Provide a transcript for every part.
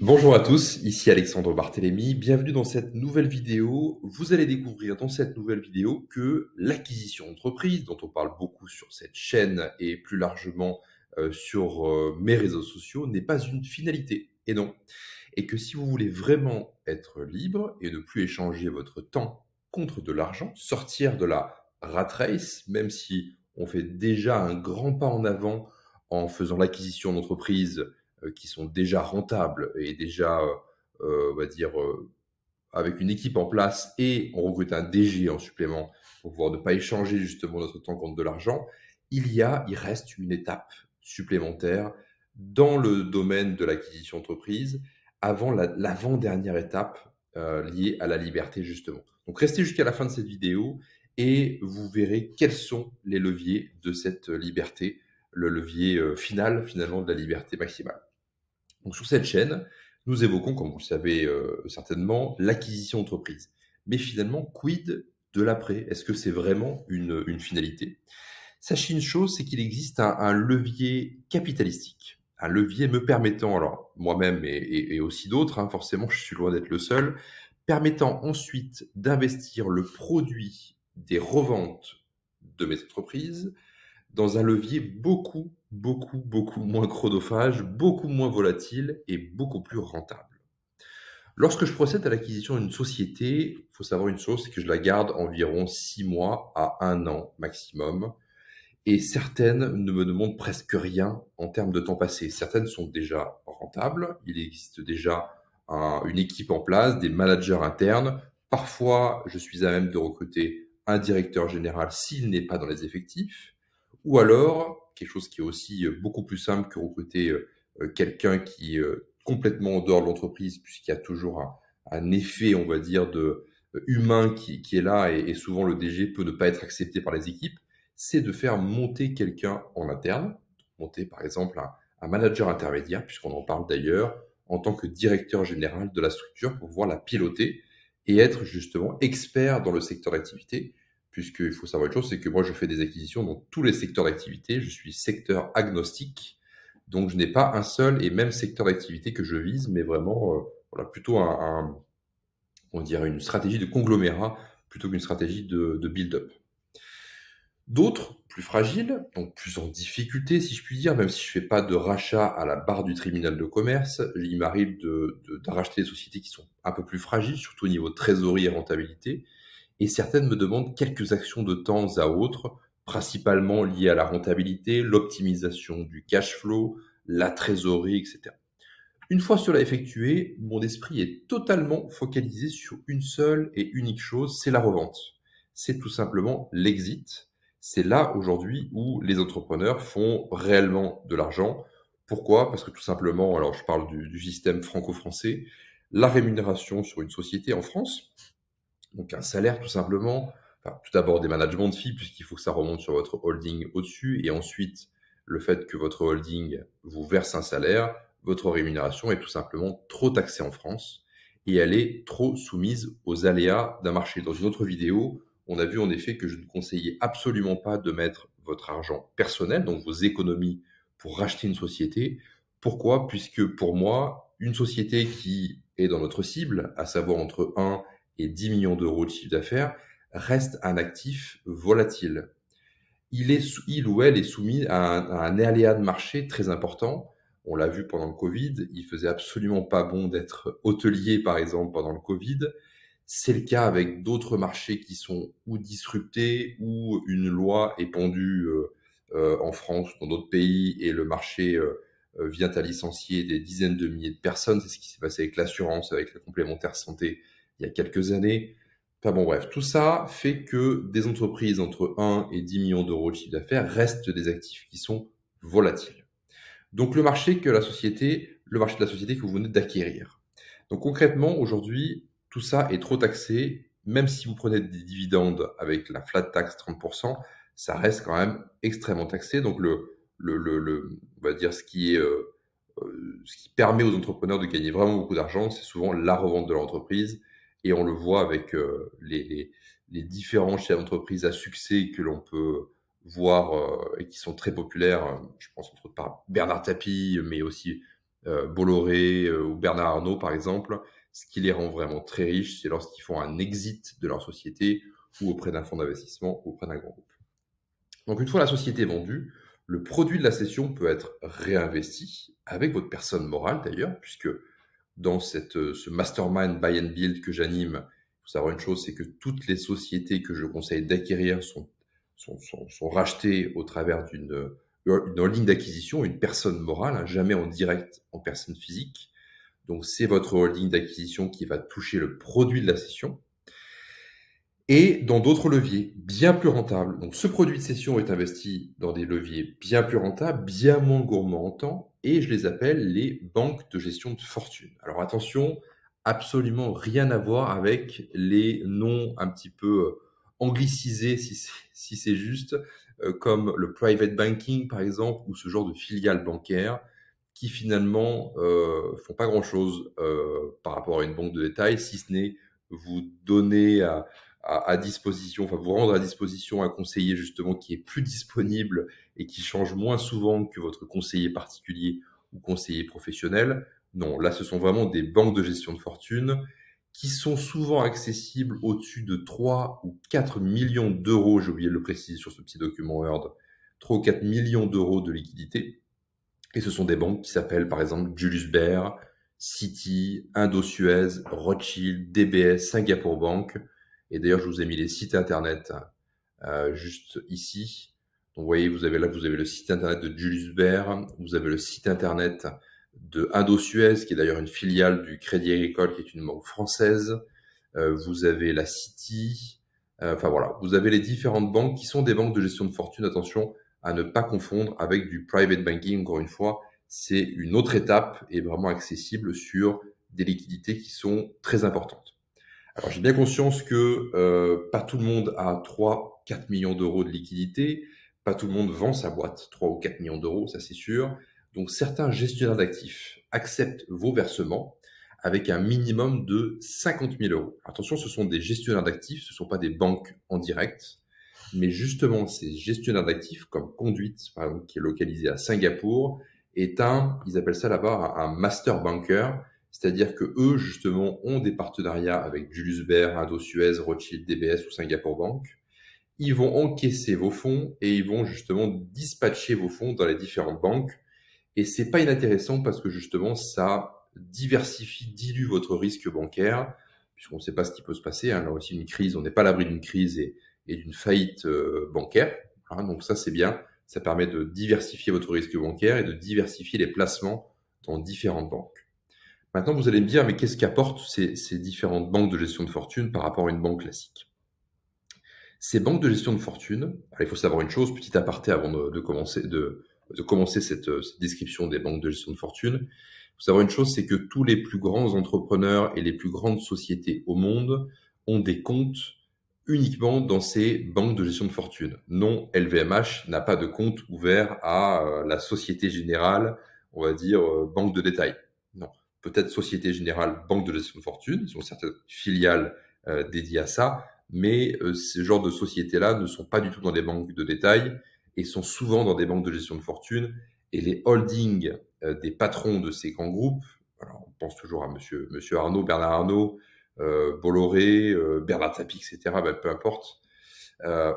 Bonjour à tous, ici Alexandre Barthélémy, bienvenue dans cette nouvelle vidéo. Vous allez découvrir dans cette nouvelle vidéo que l'acquisition d'entreprise, dont on parle beaucoup sur cette chaîne et plus largement sur mes réseaux sociaux, n'est pas une finalité, et non. Et que si vous voulez vraiment être libre et ne plus échanger votre temps contre de l'argent, sortir de la rat race, même si on fait déjà un grand pas en avant en faisant l'acquisition d'entreprises qui sont déjà rentables et déjà, on va dire, avec une équipe en place et on recrute un DG en supplément pour pouvoir ne pas échanger justement notre temps contre de l'argent, il reste une étape supplémentaire dans le domaine de l'acquisition d'entreprise avant l'avant-dernière étape liée à la liberté justement. Donc restez jusqu'à la fin de cette vidéo et vous verrez quels sont les leviers de cette liberté, le levier final finalement de la liberté maximale. Donc sur cette chaîne, nous évoquons, comme vous le savez certainement, l'acquisition d'entreprise. Mais finalement, quid de l'après? Est-ce que c'est vraiment une finalité? Sachez une chose, c'est qu'il existe un levier capitalistique, un levier me permettant, alors moi-même et aussi d'autres, hein, forcément je suis loin d'être le seul, permettant ensuite d'investir le produit des reventes de mes entreprises dans un levier beaucoup moins chronophage, beaucoup moins volatile et beaucoup plus rentable. Lorsque je procède à l'acquisition d'une société, il faut savoir une chose, c'est que je la garde environ 6 mois à 1 an maximum. Et certaines ne me demandent presque rien en termes de temps passé. Certaines sont déjà rentables, il existe déjà une équipe en place, des managers internes. Parfois, je suis à même de recruter un directeur général s'il n'est pas dans les effectifs. Ou alors, quelque chose qui est aussi beaucoup plus simple que recruter quelqu'un qui est complètement en dehors de l'entreprise, puisqu'il y a toujours un effet, on va dire, de humain qui est là, et souvent le DG peut ne pas être accepté par les équipes, c'est de faire monter quelqu'un en interne, monter par exemple un manager intermédiaire, puisqu'on en parle d'ailleurs, en tant que directeur général de la structure pour pouvoir la piloter et être justement expert dans le secteur d'activité, puisqu'il faut savoir une chose, c'est que moi je fais des acquisitions dans tous les secteurs d'activité, je suis secteur agnostique, donc je n'ai pas un seul et même secteur d'activité que je vise, mais vraiment voilà, plutôt on dirait une stratégie de conglomérat plutôt qu'une stratégie de build-up. D'autres, plus fragiles, donc plus en difficulté si je puis dire, même si je fais pas de rachat à la barre du tribunal de commerce, il m'arrive de racheter des sociétés qui sont un peu plus fragiles, surtout au niveau trésorerie et rentabilité, et certaines me demandent quelques actions de temps à autre, principalement liées à la rentabilité, l'optimisation du cash flow, la trésorerie, etc. Une fois cela effectué, mon esprit est totalement focalisé sur une seule et unique chose, c'est la revente. C'est tout simplement l'exit. C'est là aujourd'hui où les entrepreneurs font réellement de l'argent. Pourquoi? Parce que tout simplement, alors je parle du système franco-français, la rémunération sur une société en France, donc un salaire tout simplement, enfin, tout d'abord des managements de fees puisqu'il faut que ça remonte sur votre holding au-dessus, et ensuite le fait que votre holding vous verse un salaire, votre rémunération est tout simplement trop taxée en France et elle est trop soumise aux aléas d'un marché. Dans une autre vidéo, on a vu en effet que je ne conseillais absolument pas de mettre votre argent personnel, donc vos économies, pour racheter une société. Pourquoi? Puisque pour moi, une société qui est dans notre cible, à savoir entre 1 et 10 millions d'euros de chiffre d'affaires, reste un actif volatile. Il ou elle est soumis à un aléa de marché très important. On l'a vu pendant le Covid, il faisait absolument pas bon d'être hôtelier, par exemple, pendant le Covid. C'est le cas avec d'autres marchés qui sont ou disruptés, ou une loi est pendue en France ou dans d'autres pays, et le marché vient à licencier des dizaines de milliers de personnes. C'est ce qui s'est passé avec l'assurance, avec le complémentaire santé il y a quelques années. Enfin bon, bref, tout ça fait que des entreprises entre 1 et 10 millions d'euros de chiffre d'affaires restent des actifs qui sont volatiles. Donc le marché de la société que vous venez d'acquérir. Donc concrètement, aujourd'hui, tout ça est trop taxé. Même si vous prenez des dividendes avec la flat tax 30%, ça reste quand même extrêmement taxé. Donc on va dire ce qui permet aux entrepreneurs de gagner vraiment beaucoup d'argent, c'est souvent la revente de l'entreprise. Et on le voit avec les différents chefs d'entreprise à succès que l'on peut voir et qui sont très populaires. Je pense entre autres par Bernard Tapie, mais aussi Bolloré ou Bernard Arnault, par exemple, ce qui les rend vraiment très riches, c'est lorsqu'ils font un exit de leur société ou auprès d'un fonds d'investissement ou auprès d'un grand groupe. Donc, une fois la société vendue, le produit de la cession peut être réinvesti avec votre personne morale d'ailleurs, puisque dans ce mastermind buy and build que j'anime, il faut savoir une chose, c'est que toutes les sociétés que je conseille d'acquérir sont rachetées au travers d'une holding d'acquisition, une personne morale, hein, jamais en direct en personne physique. Donc, c'est votre holding d'acquisition qui va toucher le produit de la cession et dans d'autres leviers bien plus rentables. Donc, ce produit de cession est investi dans des leviers bien plus rentables, bien moins gourmands en temps, et je les appelle les banques de gestion de fortune. Alors attention, absolument rien à voir avec les noms un petit peu anglicisés, si c'est juste, comme le private banking par exemple, ou ce genre de filiales bancaires qui finalement font pas grand-chose par rapport à une banque de détail, si ce n'est vous donner à disposition, enfin vous rendre à disposition un conseiller justement qui est plus disponible et qui change moins souvent que votre conseiller particulier ou conseiller professionnel. Non, là ce sont vraiment des banques de gestion de fortune qui sont souvent accessibles au-dessus de 3 ou 4 millions d'euros, j'ai oublié de le préciser sur ce petit document Word, 3 ou 4 millions d'euros de liquidité. Et ce sont des banques qui s'appellent par exemple Julius Baer, Citi, Indo-Suez, Rothschild, DBS, Singapore Bank. Et d'ailleurs, je vous ai mis les sites internet juste ici. Donc, vous voyez, vous avez le site internet de Julius Baer, vous avez le site internet de Indo-Suez, qui est d'ailleurs une filiale du Crédit Agricole, qui est une banque française. Vous avez la Citi. Enfin voilà, vous avez les différentes banques qui sont des banques de gestion de fortune. Attention à ne pas confondre avec du private banking. Encore une fois, c'est une autre étape et vraiment accessible sur des liquidités qui sont très importantes. Alors, j'ai bien conscience que pas tout le monde a 3, 4 millions d'euros de liquidité. Pas tout le monde vend sa boîte 3 ou 4 millions d'euros, ça c'est sûr. Donc, certains gestionnaires d'actifs acceptent vos versements avec un minimum de 50 000 euros. Attention, ce sont des gestionnaires d'actifs, ce ne sont pas des banques en direct. Mais justement, ces gestionnaires d'actifs, comme Conduit, par exemple, qui est localisé à Singapour, est ils appellent ça là-bas un master banker, c'est-à-dire que eux, justement, ont des partenariats avec Julius Baer, Indo-Suez, Rothschild, DBS ou Singapore Bank. Ils vont encaisser vos fonds et ils vont justement dispatcher vos fonds dans les différentes banques. Et c'est pas inintéressant parce que justement, ça diversifie, dilue votre risque bancaire, puisqu'on ne sait pas ce qui peut se passer. Hein. Là aussi, une crise, on n'est pas à l'abri d'une crise et d'une faillite bancaire. Hein. Donc ça, c'est bien. Ça permet de diversifier votre risque bancaire et de diversifier les placements dans différentes banques. Maintenant, vous allez me dire, mais qu'est-ce qu'apportent ces différentes banques de gestion de fortune par rapport à une banque classique? Ces banques de gestion de fortune, alors il faut savoir une chose, petit aparté avant de commencer cette description des banques de gestion de fortune. Il faut savoir une chose, c'est que tous les plus grands entrepreneurs et les plus grandes sociétés au monde ont des comptes uniquement dans ces banques de gestion de fortune. Non, LVMH n'a pas de compte ouvert à la Société Générale, on va dire banque de détail. Non, peut-être Société Générale, banque de gestion de fortune, ils ont certaines filiales dédiées à ça, mais ce genre de sociétés-là ne sont pas du tout dans des banques de détail et sont souvent dans des banques de gestion de fortune. Et les holdings des patrons de ces grands groupes, alors on pense toujours à monsieur Arnault, Bernard Arnault, Bolloré, Bernard Tapie, etc., ben, peu importe,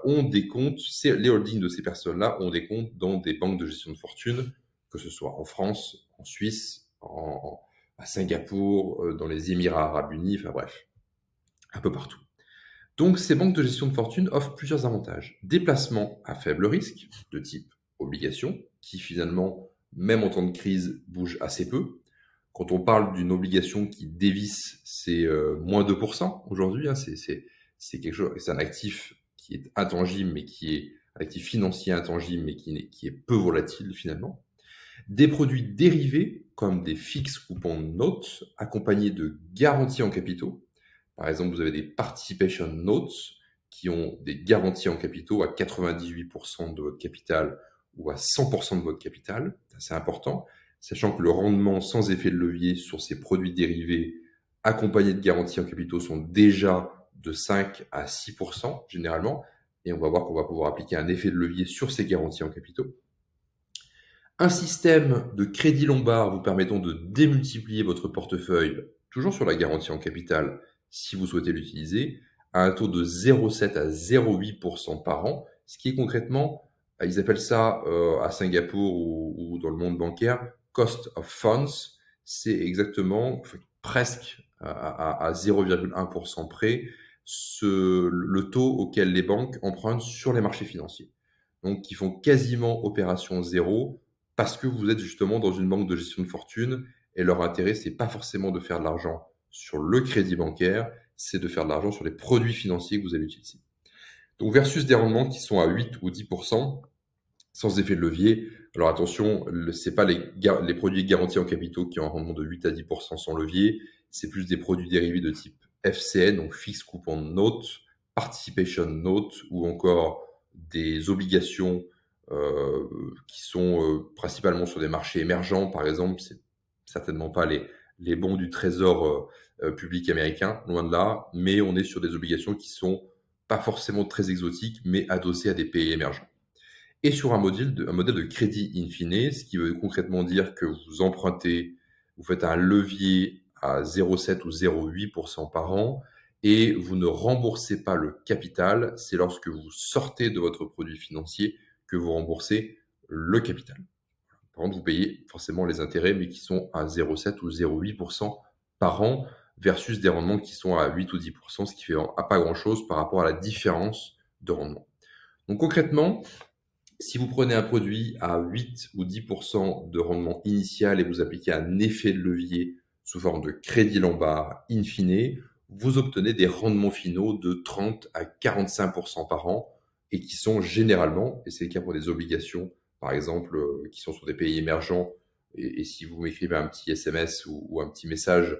ont des comptes, les holdings de ces personnes-là ont des comptes dans des banques de gestion de fortune, que ce soit en France, en Suisse, à Singapour, dans les Émirats Arabes Unis, enfin bref, un peu partout. Donc, ces banques de gestion de fortune offrent plusieurs avantages. Des placements à faible risque, de type obligation, qui finalement, même en temps de crise, bougent assez peu. Quand on parle d'une obligation qui dévisse, c'est moins 2% aujourd'hui. Hein, c'est quelque chose, c'est un actif qui est intangible, mais qui est un actif financier intangible, mais qui est peu volatile finalement. Des produits dérivés, comme des fixed coupon notes, accompagnés de garanties en capitaux. Par exemple, vous avez des participation notes qui ont des garanties en capitaux à 98% de votre capital ou à 100% de votre capital. C'est important, sachant que le rendement sans effet de levier sur ces produits dérivés accompagnés de garanties en capitaux sont déjà de 5 à 6% généralement. Et on va voir qu'on va pouvoir appliquer un effet de levier sur ces garanties en capitaux. Un système de crédit lombard vous permettant de démultiplier votre portefeuille, toujours sur la garantie en capital, si vous souhaitez l'utiliser, à un taux de 0,7 à 0,8% par an, ce qui est concrètement, ils appellent ça à Singapour ou dans le monde bancaire, cost of funds. C'est exactement, presque à 0,1% près, le taux auquel les banques empruntent sur les marchés financiers. Donc, qui font quasiment opération zéro parce que vous êtes justement dans une banque de gestion de fortune et leur intérêt, c'est pas forcément de faire de l'argent sur le crédit bancaire, c'est de faire de l'argent sur les produits financiers que vous allez utiliser. Donc, versus des rendements qui sont à 8 ou 10% sans effet de levier. Alors attention, c'est pas les produits garantis en capitaux qui ont un rendement de 8 à 10% sans levier, c'est plus des produits dérivés de type FCN, donc Fixed Coupon Note, Participation Note, ou encore des obligations qui sont principalement sur des marchés émergents, par exemple. C'est certainement pas les bons du trésor public américain, loin de là, mais on est sur des obligations qui sont pas forcément très exotiques, mais adossées à des pays émergents. Et sur un modèle de crédit in fine, ce qui veut concrètement dire que vous empruntez, vous faites un levier à 0,7 ou 0,8% par an, et vous ne remboursez pas le capital. C'est lorsque vous sortez de votre produit financier que vous remboursez le capital. Par contre, vous payez forcément les intérêts, mais qui sont à 0,7 ou 0,8% par an, versus des rendements qui sont à 8 ou 10%, ce qui fait pas grand-chose par rapport à la différence de rendement. Donc concrètement, si vous prenez un produit à 8 ou 10% de rendement initial et vous appliquez un effet de levier sous forme de crédit lombard in fine, vous obtenez des rendements finaux de 30 à 45% par an et qui sont généralement, et c'est le cas pour des obligations, par exemple, qui sont sur des pays émergents, et si vous m'écrivez un petit SMS ou un petit message,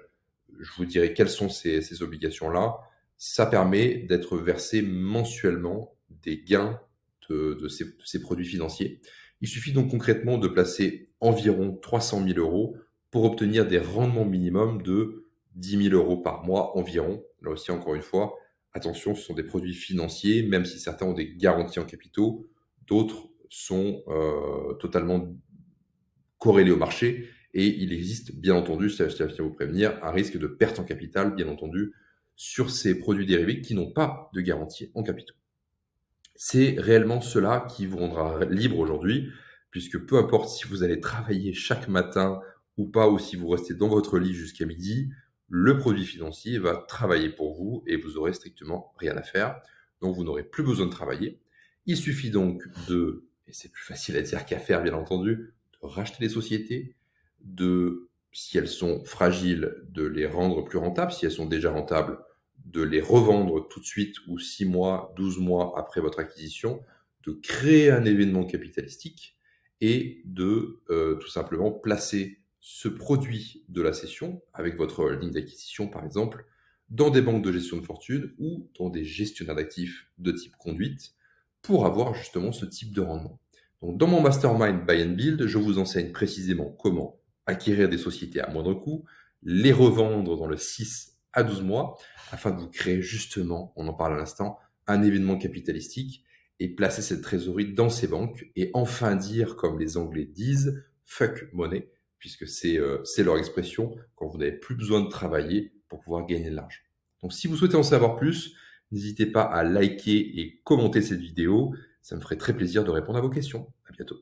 je vous dirai quelles sont ces obligations-là. Ça permet d'être versé mensuellement des gains de ces produits financiers. Il suffit donc concrètement de placer environ 300 000 euros pour obtenir des rendements minimums de 10 000 euros par mois environ. Là aussi, encore une fois, attention, ce sont des produits financiers, même si certains ont des garanties en capitaux, d'autres sont totalement corrélés au marché et il existe, bien entendu, je tiens à vous prévenir, un risque de perte en capital, bien entendu, sur ces produits dérivés qui n'ont pas de garantie en capitaux. C'est réellement cela qui vous rendra libre aujourd'hui, puisque peu importe si vous allez travailler chaque matin ou pas, ou si vous restez dans votre lit jusqu'à midi, le produit financier va travailler pour vous et vous aurez strictement rien à faire. Donc vous n'aurez plus besoin de travailler. Il suffit donc et c'est plus facile à dire qu'à faire bien entendu, de racheter les sociétés, si elles sont fragiles, de les rendre plus rentables, si elles sont déjà rentables, de les revendre tout de suite ou 6 mois, 12 mois après votre acquisition, de créer un événement capitalistique et de tout simplement placer ce produit de la cession avec votre ligne d'acquisition par exemple dans des banques de gestion de fortune ou dans des gestionnaires d'actifs de type conduite pour avoir justement ce type de rendement. Donc dans mon mastermind Buy and Build, je vous enseigne précisément comment acquérir des sociétés à moindre coût, les revendre dans le 6 à 12 mois afin de vous créer justement, on en parle à l'instant, un événement capitalistique et placer cette trésorerie dans ces banques et enfin dire, comme les Anglais disent, fuck money, puisque c'est leur expression quand vous n'avez plus besoin de travailler pour pouvoir gagner de l'argent. Donc si vous souhaitez en savoir plus, n'hésitez pas à liker et commenter cette vidéo, ça me ferait très plaisir de répondre à vos questions. À bientôt.